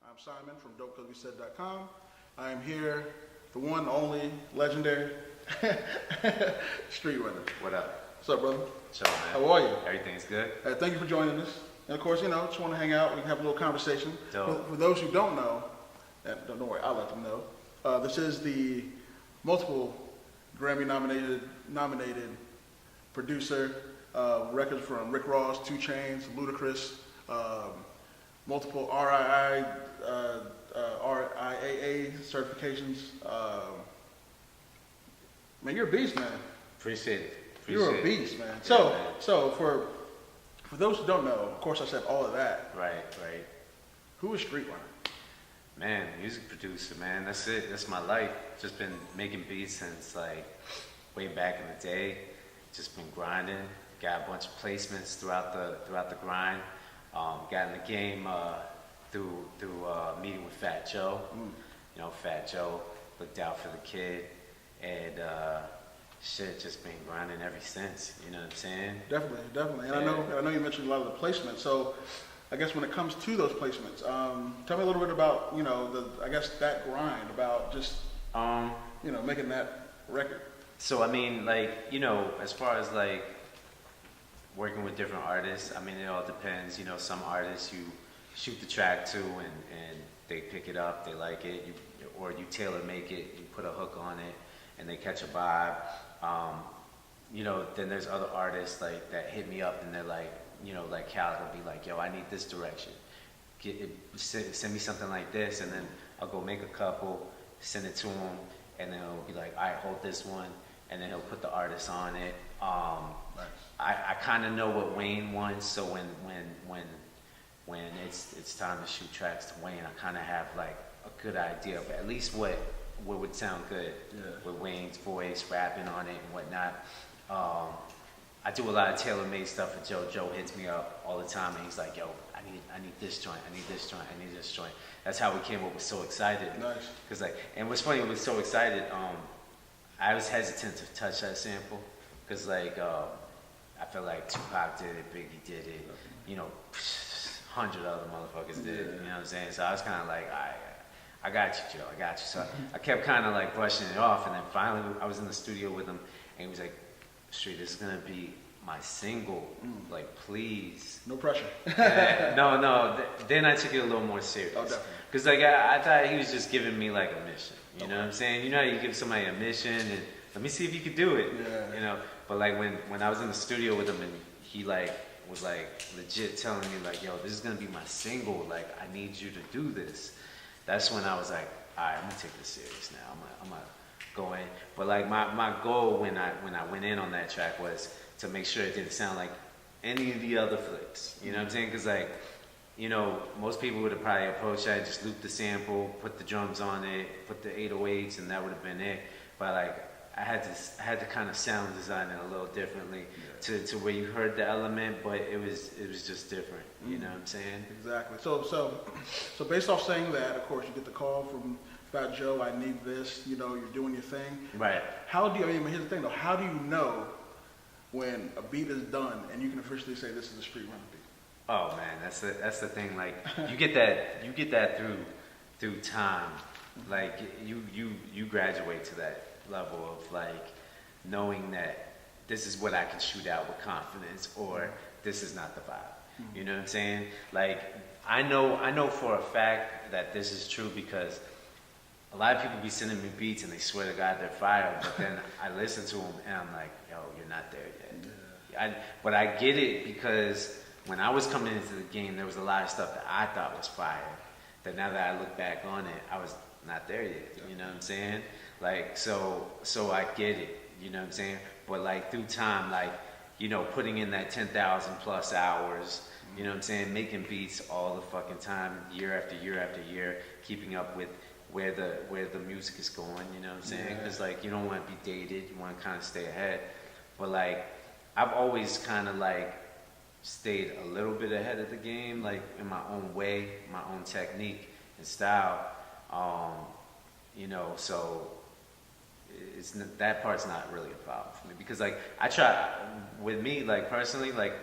I'm Simon from DOPECAUSEWESAID.com. I am here, the one, only, legendary Street Runner. What up? What's up, brother? Chill, man. How are you? Everything's good. Thank you for joining us. And of course, just want to hang out. We can have a little conversation. For those who don't know, and don't worry, I'll let them know. This is the multiple Grammy-nominated producer. Records from Rick Ross, 2 Chainz, Ludacris, multiple RIAA certifications. Man, you're a beast, man. Appreciate it. You're a beast, man. Yeah, So for those who don't know, of course I said all of that. Right. Who is Street Runner? Man, music producer, man. That's it. That's my life. Just been making beats since like way back in the day. Just been grinding. Got a bunch of placements throughout the grind. Got in the game through meeting with Fat Joe. You know, Fat Joe looked out for the kid, and shit, just been grinding ever since. You know what I'm saying? Definitely. And I know you mentioned a lot of the placements. So I guess when it comes to those placements, tell me a little bit about that grind, about just making that record. So I mean, like, as far as like working with different artists, I mean, it all depends. Some artists you shoot the track to and they pick it up, they like it, or you tailor make it, you put a hook on it, and they catch a vibe. Then there's other artists like that hit me up and they're like, like Khaled will be like, yo, I need this direction. Send me something like this, and then I'll go make a couple, send it to him, and then he'll be like, all right, hold this one, and then he'll put the artist on it. Nice. I kind of know what Wayne wants, so when it's time to shoot tracks to Wayne, I kind of have like a good idea of at least what would sound good with Wayne's voice, rapping on it and whatnot. I do a lot of tailor-made stuff for Joe. Joe hits me up all the time, and he's like, yo, I need this joint, I need this joint, I need this joint. That's how we came up with So Excited. Nice. Cause and what's funny with So Excited, I was hesitant to touch that sample, cause I feel like Tupac did it, Biggie did it, 100 other motherfuckers did it, you know what I'm saying? So I was kind of like, I got you, Joe, I got you. So I kept kind of like brushing it off, and then finally I was in the studio with him, and he was like, Street, this is gonna be my single, like, please. No pressure. No. Then I took it a little more serious. Oh, definitely. Cause I thought he was just giving me like a mission. You know what I'm saying? You know how you give somebody a mission and let me see if you could do it. Yeah. But like when I was in the studio with him and he like was like legit telling me like, yo, this is gonna be my single. Like, I need you to do this. That's when I was like, all right, I'm gonna take this serious now. I'm gonna go in. But like my goal when I went in on that track was to make sure it didn't sound like any of the other flicks. You know what I'm saying? Cause like, most people would have probably approached that, just loop the sample, put the drums on it, put the 808s, and that would have been it. But like, I had to kind of sound design it a little differently to where you heard the element, but it was just different. You know what I'm saying? Exactly. So based off saying that, of course, you get the call from Fat Joe, I need this. You're doing your thing. Right. Here's the thing though. How do you know when a beat is done and you can officially say this is a Street Runner beat? Oh man, that's the thing. Like, you get that through time. Like, you graduate to that level of like knowing that this is what I can shoot out with confidence, or this is not the vibe. You know what I'm saying? Like, I know for a fact that this is true because a lot of people be sending me beats and they swear to God they're fire, but then I listen to them and I'm like, yo, you're not there yet. But I get it because when I was coming into the game, there was a lot of stuff that I thought was fire, that now that I look back on it, I was not there yet. You know what I'm saying? Like, so I get it. You know what I'm saying? But like through time, like, putting in that 10,000 plus hours, you know what I'm saying? Making beats all the fucking time, year after year after year, keeping up with where the music is going, you know what I'm saying? Because like, you don't want to be dated, you want to kind of stay ahead. But like, I've always kind of like stayed a little bit ahead of the game, like in my own way, my own technique and style. So that part's not really a problem for me, because like I try with me, like personally, like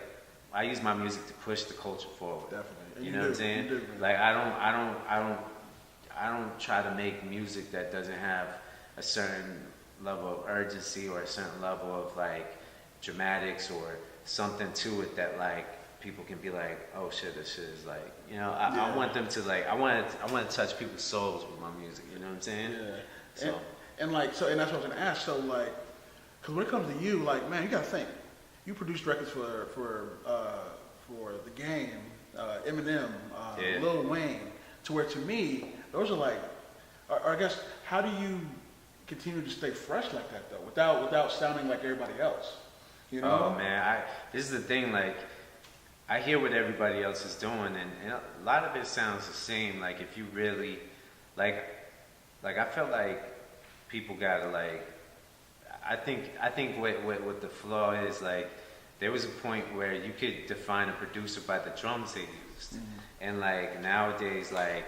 I use my music to push the culture forward. Definitely. And You know what I'm saying? Like I don't try to make music that doesn't have a certain level of urgency or a certain level of like dramatics or something to it that like people can be like, oh shit, this shit is like, you know, I want them to like, I want to touch people's souls with my music. You know what I'm saying? Yeah. So and that's what I was gonna ask. So like, because when it comes to you, like, man, you gotta think. You produced records for The Game, Eminem, Lil Wayne, to where to me those are like, or I guess, how do you continue to stay fresh like that though, without sounding like everybody else? You know? Oh man, this is the thing. Like, I hear what everybody else is doing, and a lot of it sounds the same. Like, if you really, like I felt like people gotta like. I think what the flaw is, like, there was a point where you could define a producer by the drums they used, and like nowadays, like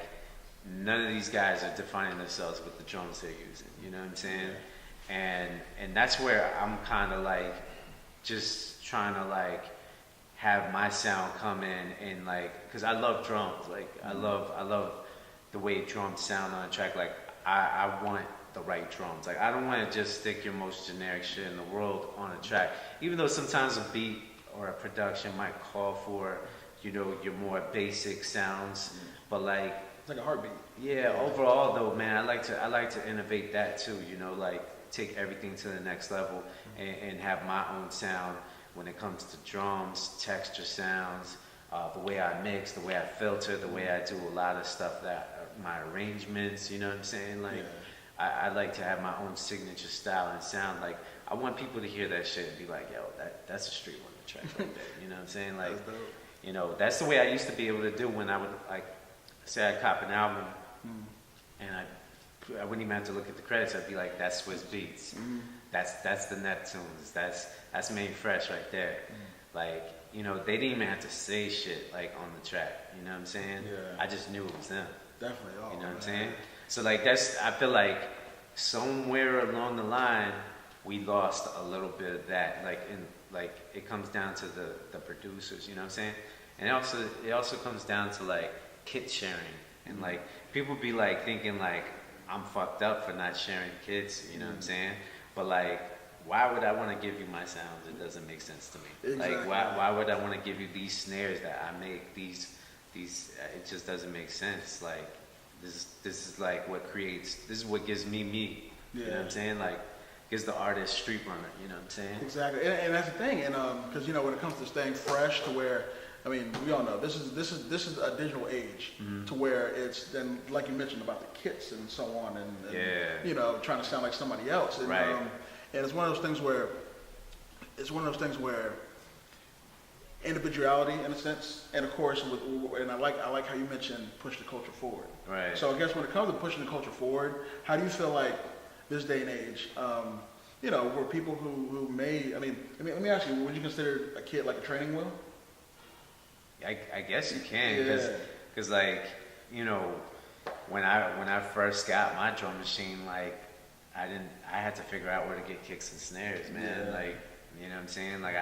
none of these guys are defining themselves with the drums they're using. You know what I'm saying? And that's where I'm kind of like just trying to like have my sound come in and like, because I love drums. Like I love the way drums sound on a track. Like I want the right drums. Like I don't want to just stick your most generic shit in the world on a track, even though sometimes a beat or a production might call for, you know, your more basic sounds, but like it's like a heartbeat. Yeah, overall though, man, I like to innovate that too, you know, like take everything to the next level and have my own sound when it comes to drums, texture sounds, the way I mix, the way I filter, the way I do a lot of stuff, that my arrangements, you know what I'm saying? Like I like to have my own signature style and sound. Like I want people to hear that shit and be like, yo, that's a STREETRUNNER track right there. You know what I'm saying? Like, you know, that's the way I used to be able to do when I would like say I cop an album and I wouldn't even have to look at the credits. I'd be like, that's Swiss Beats. That's the Neptunes. That's Made Fresh right there. Like, you know, they didn't even have to say shit like on the track. You know what I'm saying? Yeah. I just knew it was them. Definitely. You know what I'm saying? So like I feel like somewhere along the line we lost a little bit of that. Like it comes down to the producers. You know what I'm saying? And it also comes down to like kit sharing, and like people be like thinking like I'm fucked up for not sharing kits. You know what I'm saying? But like, why would I want to give you my sounds? It doesn't make sense to me. Exactly. Like why would I want to give you these snares that I make? These it just doesn't make sense. Like this is like what creates. This is what gives me me. You know what I'm saying? Like gives the artist STREETRUNNER. You know what I'm saying? Exactly. And that's the thing. And because you know when it comes to staying fresh, to where I mean we all know this is a digital age to where it's then like you mentioned about the kits and so on and you know trying to sound like somebody else. And, right. And it's one of those things where individuality in a sense, and of course, and I like how you mentioned push the culture forward. Right. So I guess when it comes to pushing the culture forward, how do you feel like this day and age, you know, where people who may, I mean, let me ask you, would you consider a kid like a training wheel? I guess you can, because like, you know, when I first got my drum machine, like I had to figure out where to get kicks and snares, man. Like, you know what I'm saying? Like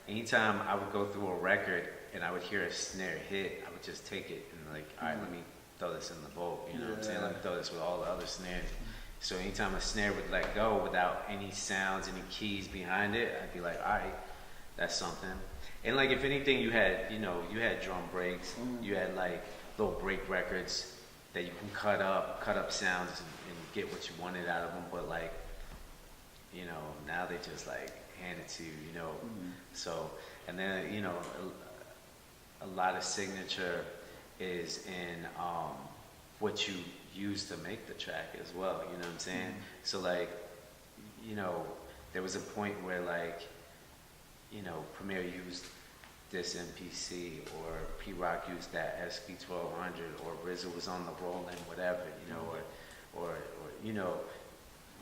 anytime I would go through a record and I would hear a snare hit, I would just take it and like, all right, let me throw this in the bowl. You know what I'm saying? Let me throw this with all the other snares. So anytime a snare would let go without any sounds, any keys behind it, I'd be like, all right, that's something. And like, if anything, you had drum breaks, you had like little break records that you can cut up sounds and get what you wanted out of them. But like, you know, now they just like hand it to you, you know. So, and then, you know, a lot of signature is in what you use to make the track as well, you know what I'm saying? So like, you know, there was a point where like, you know, Premier used this MPC, or P-Rock used that SP1200, or RZA was on the Roland, whatever, you know, or you know,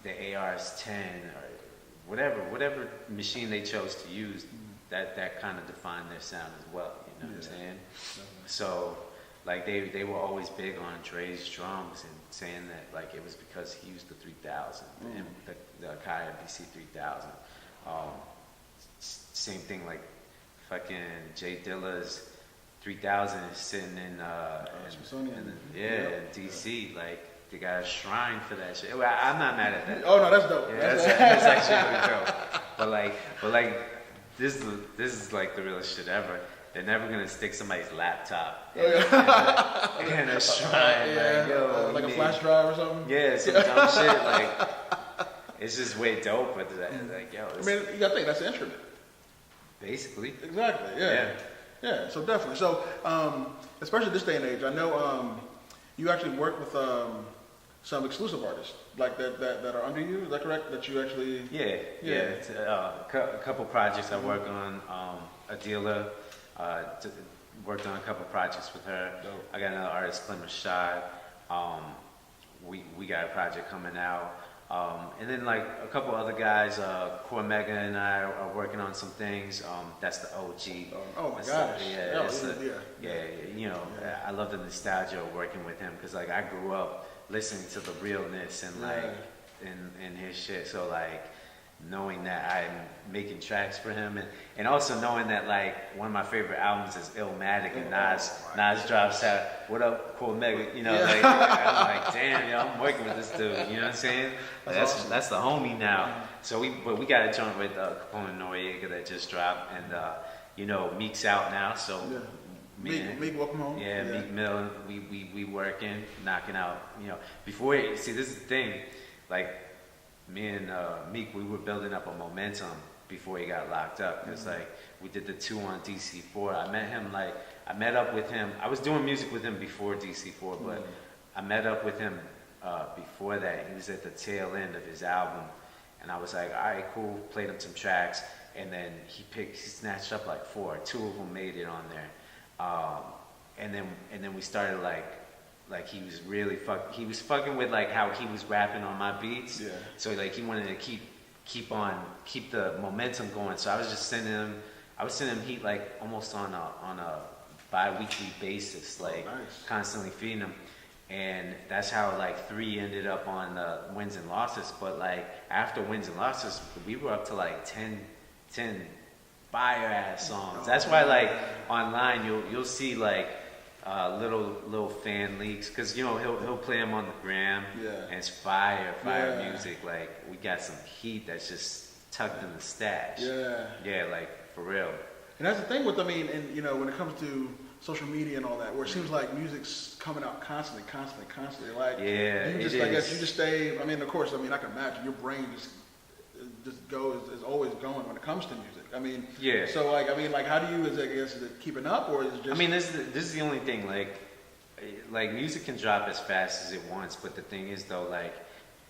the ARS-10, or whatever machine they chose to use, that kind of defined their sound as well, you know what I'm saying? So, like they were always big on Dre's drums and saying that like it was because he used the 3000, the Akai MPC 3000. Same thing like fucking Jay Dilla's 3000 is sitting in Smithsonian. in DC. Like they got a shrine for that shit. Well, I'm not mad at that. Oh no, that's dope. Yeah, that's actually really dope. But like this is like the realest shit ever. They're never gonna stick somebody's laptop in a shrine, like a flash drive or something. Yeah, some dumb shit. Like it's just way dope. But like, yo, I mean, you gotta think that's the instrument. Basically. Exactly. Yeah. So definitely. So especially this day and age, I know you actually work with some exclusive artists like that are under you. Is that correct? That you actually. Yeah. It's, a couple projects I work on. Adila. Worked on a couple projects with her. Dope. I got another artist, Clem Rashad. We got a project coming out. And then like a couple other guys, Core Mega and I are working on some things. That's the OG. Oh my gosh. I love the nostalgia of working with him because like I grew up listening to the realness and like in his shit. So like knowing that I'm making tracks for him and also knowing that like one of my favorite albums is Illmatic and Nas drops out, what up, Cool Mega, I'm like, damn, I'm working with this dude, you know what I'm saying? That's the homie now. So we got a joint with Capone Noriega that just dropped and Meek's out now, so Meek, welcome home. Yeah, Meek Mill, we working, knocking out, before, see this is the thing, like me and Meek, we were building up a momentum before he got locked up. Because like we did the 2 on DC4. I met up with him. I was doing music with him before DC4, but I met up with him before that. He was at the tail end of his album, and I was like, all right, cool. Played him some tracks, and then he snatched up like 4. 2 of them made it on there, and then we started like he was really fucking with like how he was rapping on my beats. Yeah. So like he wanted to keep the momentum going. So I was sending him heat like almost on a bi-weekly basis, like constantly feeding him. And that's how like 3 ended up on Wins and Losses. But like after Wins and Losses, we were up to like 10 fire ass songs. That's why like online you'll see like little fan leaks because he'll play them on the gram and it's fire music. Like we got some heat that's just tucked in the stash. Like for real. And that's the thing with when it comes to social media and all that, where it seems like music's coming out constantly. Like you just stay. I mean, of course, I can imagine your brain just is always going when it comes to music. I mean, so how do you, is it keeping up or is it just? I mean, this is the only thing. Like music can drop as fast as it wants, but the thing is though, like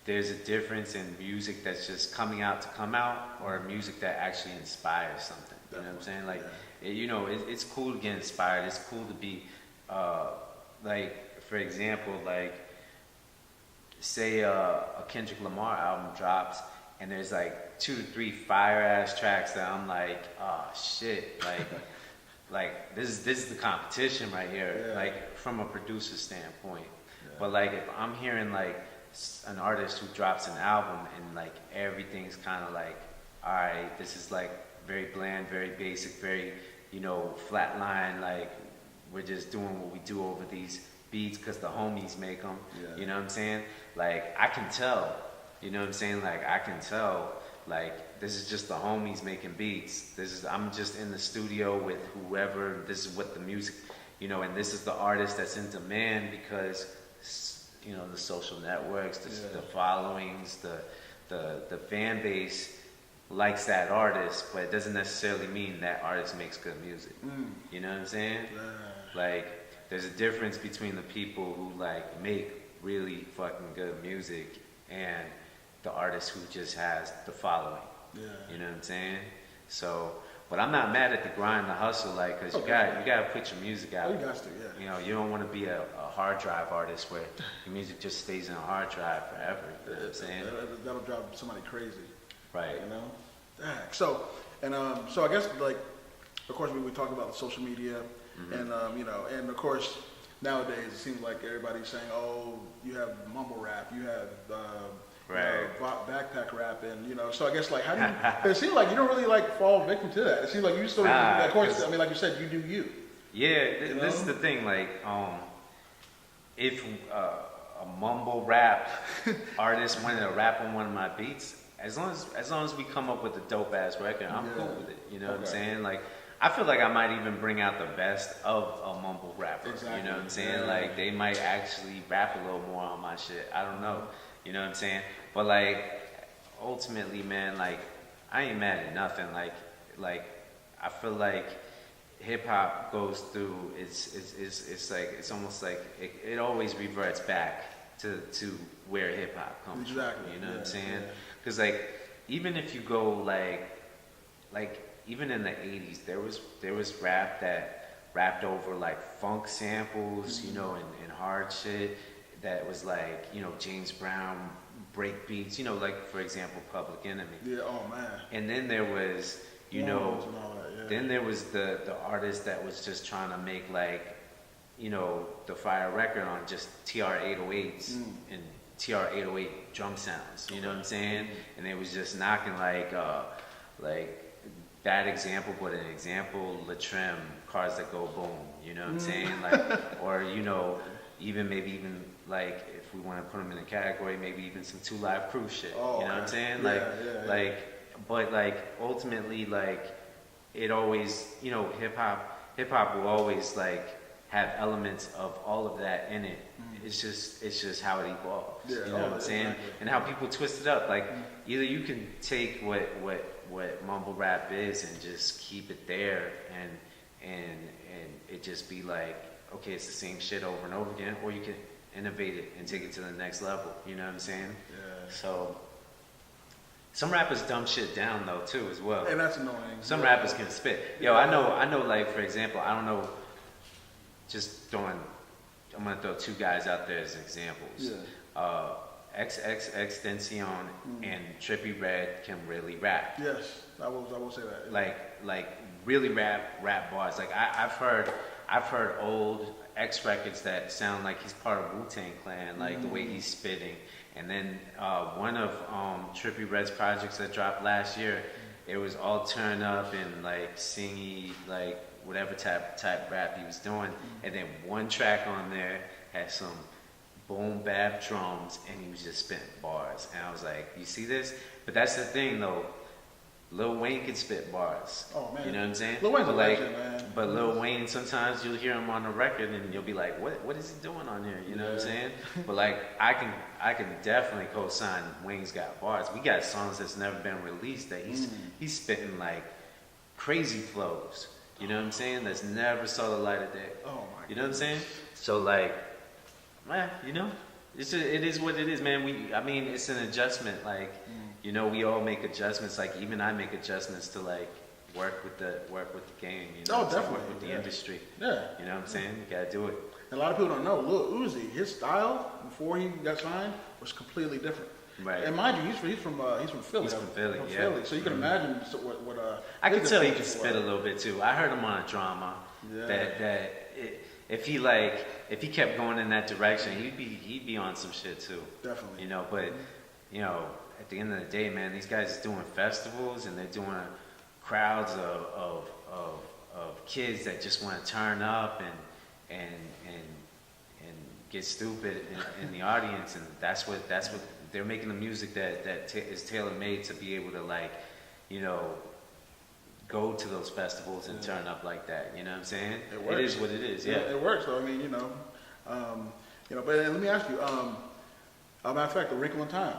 there's a difference in music that's just coming out to come out, or music that actually inspires something. You know what I'm saying? Like, it's cool to get inspired. It's cool to be, like for example, like say a Kendrick Lamar album drops. And there's like 2 to 3 fire ass tracks that I'm like, oh shit, like this is the competition right here, like from a producer standpoint. But like if I'm hearing like an artist who drops an album and like everything's kind of like, all right, this is like very bland, very basic, very flatline, like we're just doing what we do over these beats because the homies make them. You know what I'm saying? Like I can tell. You know what I'm saying? Like I can tell, like this is just the homies making beats. I'm just in the studio with whoever. This is what the music, and this is the artist that's in demand because, the social networks, the followings, the fan base likes that artist, but it doesn't necessarily mean that artist makes good music. You know what I'm saying? Like there's a difference between the people who like make really fucking good music and the artist who just has the following. You know what I'm saying? So, but I'm not mad at the grind, the hustle, like, cause you gotta put your music out. Oh, you got to, You don't want to be a hard drive artist where your music just stays in a hard drive forever. You know what I'm saying? That'll drive somebody crazy. Right. So, so I guess like, of course we talk about the social media, and and of course nowadays it seems like everybody's saying, oh, you have mumble rap, you have backpack rap, and so I guess like how do you? It seems like you don't really like fall victim to that. It seems like you sort of, of course, like you said, you do you. This is the thing. Like, if a mumble rap artist wanted to rap on one of my beats, as long as we come up with a dope ass record, I'm cool with it. You know what I'm saying? Like, I feel like I might even bring out the best of a mumble rapper. Exactly. You know what I'm saying? Like, they might actually rap a little more on my shit. I don't know. You know what I'm saying? But like, ultimately, man, like, I ain't mad at nothing. Like I feel like hip hop goes through. It's like, it's almost like it always reverts back to where hip hop comes from. You know what I'm saying? Because like, even if you go like even in the 80s, there was rap that rapped over like funk samples, you know, and hard shit that was like, you know, James Brown break beats, you know, like for example, Public Enemy. Yeah, oh man. And then there was, you know, then there was the artist that was just trying to make like, you know, the fire record on just TR-808s and TR-808 drum sounds, you know what I'm saying? And it was just knocking like bad example, but an example, Latrim, Cars That Go Boom, you know what I'm saying? Like, or, you know, maybe even like, if we want to put them in a category, maybe even some 2 Live Crew shit, you know what I'm saying? But like, ultimately, like, it always, you know, hip hop will always like have elements of all of that in it. It's just how it evolves. You know what I'm saying? Exactly. And how people twist it up. Like, either you can take what mumble rap is and just keep it there and it just be like, okay, it's the same shit over and over again, or you can innovate it and take it to the next level. You know what I'm saying? Yeah. So some rappers dumb shit down though too as well. And that's annoying. Some rappers can spit. Yo, I know like, for example, I don't know, I'm gonna throw 2 guys out there as examples. XXXTentacion and Trippie Redd can really rap. Yes, I will say that. Like really rap bars. Like I've heard old X records that sound like he's part of Wu-Tang Clan, like the way he's spitting. And then one of Trippie Redd's projects that dropped last year, it was all turn up and like singy, like whatever type rap he was doing. And then one track on there had some boom bap drums and he was just spitting bars. And I was like, you see this? But that's the thing though. Lil Wayne can spit bars. Oh man. You know what I'm saying? Lil Wayne's a legend, man. But Lil Wayne, sometimes you'll hear him on the record and you'll be like, what is he doing on here? You know what I'm saying? But like, I can definitely co-sign Wayne's got bars. We got songs that's never been released that he's spitting like crazy flows. You know what I'm saying? That's never saw the light of day. Oh my. You know what I'm saying? So like, man, you know, it is what it is, man. I mean, it's an adjustment. Like, you know, we all make adjustments. Like, even I make adjustments to like work with the game. You know, definitely. Work with the industry. Yeah. You know what I'm saying? You gotta do it. And a lot of people don't know. Lil Uzi, his style before he got signed was completely different. Right. And mind you, he's from Philly. He's from Philly, Philly. So you can imagine what I can tell he can spit a little bit too. I heard him on a drama if he kept going in that direction, he'd be on some shit too. Definitely. You know, but you know, at the end of the day, man, these guys are doing festivals and they're doing crowds of kids that just want to turn up and get stupid in the audience, and that's what they're making the music that is tailor made to be able to, like, you know, go to those festivals and turn up like that. You know what I'm saying? It works. It is what it is. Yeah, it works. So I mean, you know. But let me ask you. Matter of fact, A Wrinkle in Time.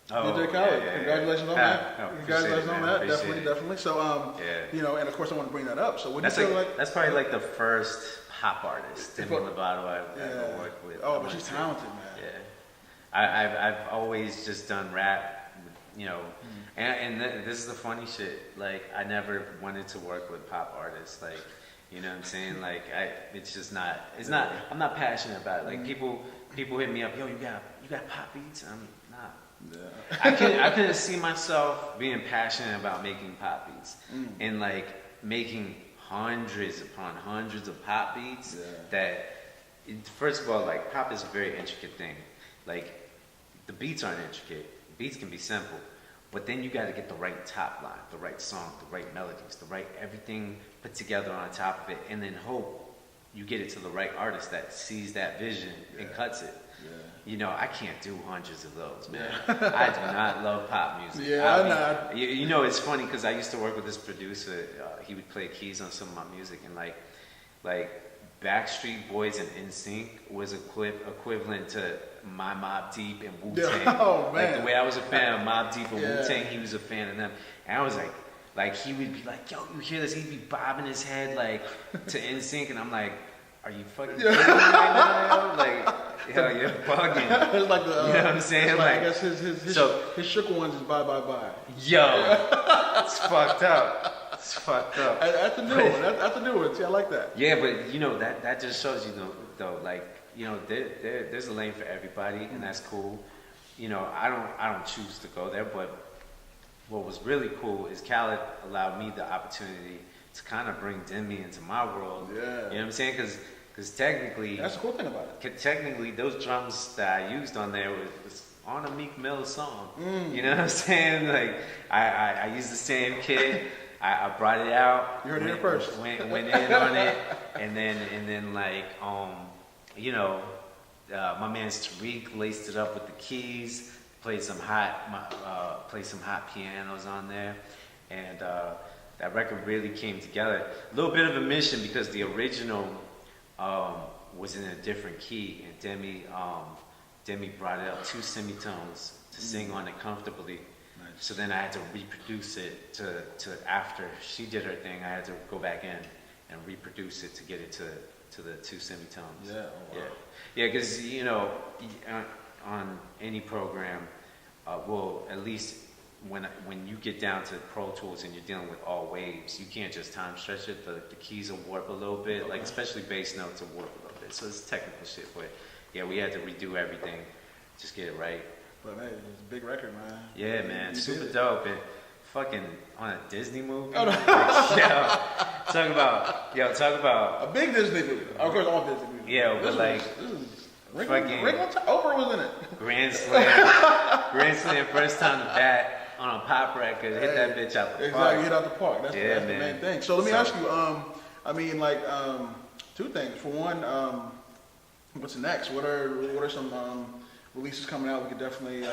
DJ Khaled, congratulations on that. Congratulations on that. Definitely. So, you know, and of course I want to bring that up. So, what do you feel like? That's probably like the first pop artist, Demi Lovato, I've ever worked with. Oh, but she's talented, man. Yeah, I've always just done rap, you know, and this is the funny shit. Like, I never wanted to work with pop artists, like, you know what I'm saying? Like, it's just not. It's not. I'm not passionate about it. Like, people hit me up, yo, you got pop beats? I'm not. Yeah. I couldn't see myself being passionate about making pop beats and like making hundreds upon hundreds of pop beats. First of all, like, pop is a very intricate thing. Like, the beats aren't intricate. Beats can be simple, But then you got to get the right top line, the right song, the right melodies, the right everything put together on top of it, and then hope you get it to the right artist that sees that vision and cuts it. Yeah. You know, I can't do hundreds of those, man. I do not love pop music. Yeah, I know. You know, it's funny because I used to work with this producer. He would play keys on some of my music, and like Backstreet Boys and NSYNC was equivalent to my Mobb Deep and Wu-Tang. Oh, man. Like the way I was a fan of Mobb Deep and Wu-Tang, he was a fan of them. And I was like he would be like, yo, you hear this? He'd be bobbing his head like to NSYNC, and I'm like, are you fucking kidding me right now? Like, yo, you're bugging. It's like the, you know what I'm saying? Like, I guess his shook ones is bye bye bye. Yo, it's fucked up. It's fucked up. That's the new one. That's the new one. See, I like that. Yeah, but you know that just shows you though, like, you know, there's a lane for everybody, and that's cool. You know, I don't choose to go there, but what was really cool is Khaled allowed me the opportunity to kind of bring Demi into my world. Yeah. You know what I'm saying? Because technically, that's the cool thing about it. Technically, those drums that I used on there was on a Meek Mill song. You know what I'm saying? Like I used the same kit. I brought it out. You heard it here first. Went in on it, and then like you know, my man's Tariq laced it up with the keys. Played some hot pianos on there, and that record really came together. A little bit of a mission because the original was in a different key, and Demi brought it up 2 semitones to sing on it comfortably. Nice. So then I had to reproduce it to after she did her thing. I had to go back in and reproduce it to get it to the 2 semitones. Yeah, oh, wow. Yeah, because you know, on any program, well, at least when you get down to Pro Tools and you're dealing with all waves, you can't just time stretch it. The keys will warp a little bit, like especially bass notes will warp a little bit. So it's technical shit, but yeah, we had to redo everything, just get it right. But hey, it's a big record, man. Yeah, man, super dope. And fucking on a Disney movie. Oh, no. Talk about a big Disney movie. Of course, all Disney movies. Yeah, but Oprah was in it. Grand Slam, first time to bat on a pop record, hit that bitch out the park. Exactly, hit out the park. That's the main thing. So let me ask you, I mean, like, 2 things. For one, what's next? What are some releases coming out we could definitely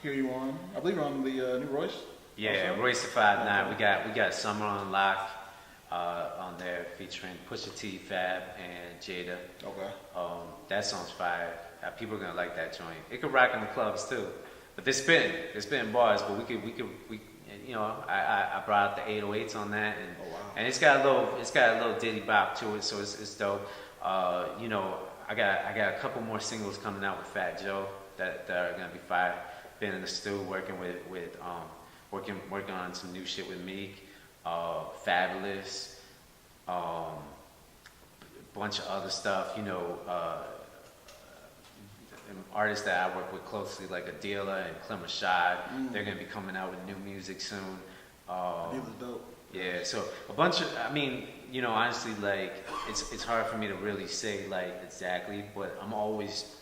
hear you on? I believe you're on the new Royce. Yeah, also. Royce the 5'9". We got Summer on Lock on there featuring Pusha T, Fab, and Jada. Okay. That song's fire. People are gonna like that joint. It could rock in the clubs too. But they're spitting bars. But we you know, I brought out the 808s on that, and it's got a little ditty bop to it, so it's dope. You know, I got a couple more singles coming out with Fat Joe that are gonna be fire. Been in the studio working working on some new shit with Meek, Fabulous, bunch of other stuff. You know, artists that I work with closely, like Adila and Clem Rashad, they're gonna be coming out with new music soon. Adila's dope. Yeah, so a bunch of, I mean, you know, honestly, like it's hard for me to really say like exactly, but I'm always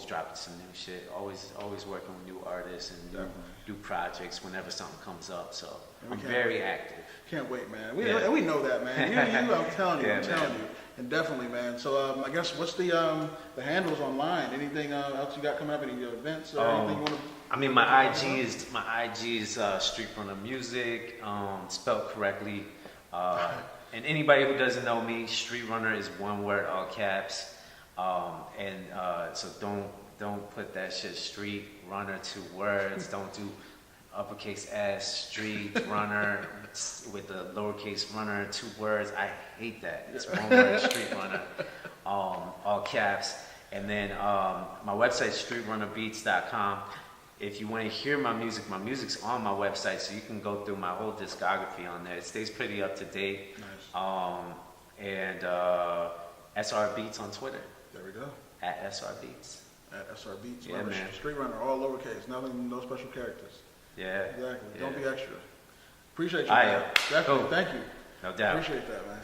dropping some new shit. Always working with new artists and new projects whenever something comes up. So I'm very active. Can't wait, man. We know that, man. You, I'm telling you, and definitely, man. So I guess what's the handles online? Anything else you got coming up? Any events or anything you want to? I mean, my IG is StreetRunner Music, spelled correctly. And anybody who doesn't know me, StreetRunner is one word, all caps. So don't put that shit Street Runner 2 words. Don't do uppercase S, Street Runner with the lowercase runner 2 words. I hate that. It's one word, Street Runner, all caps. And then my website, StreetRunnerBeats.com. If you want to hear my music's on my website, so you can go through my whole discography on there. It stays pretty up to date. Nice. And SR Beats on Twitter. There we go. At SR Beats. At SR Beats. Yeah, man. StreetRunner, all lowercase, nothing, no special characters. Yeah. Exactly. Yeah. Don't be extra. Appreciate you, man. Definitely. Cool. Thank you. No doubt. Appreciate that, man.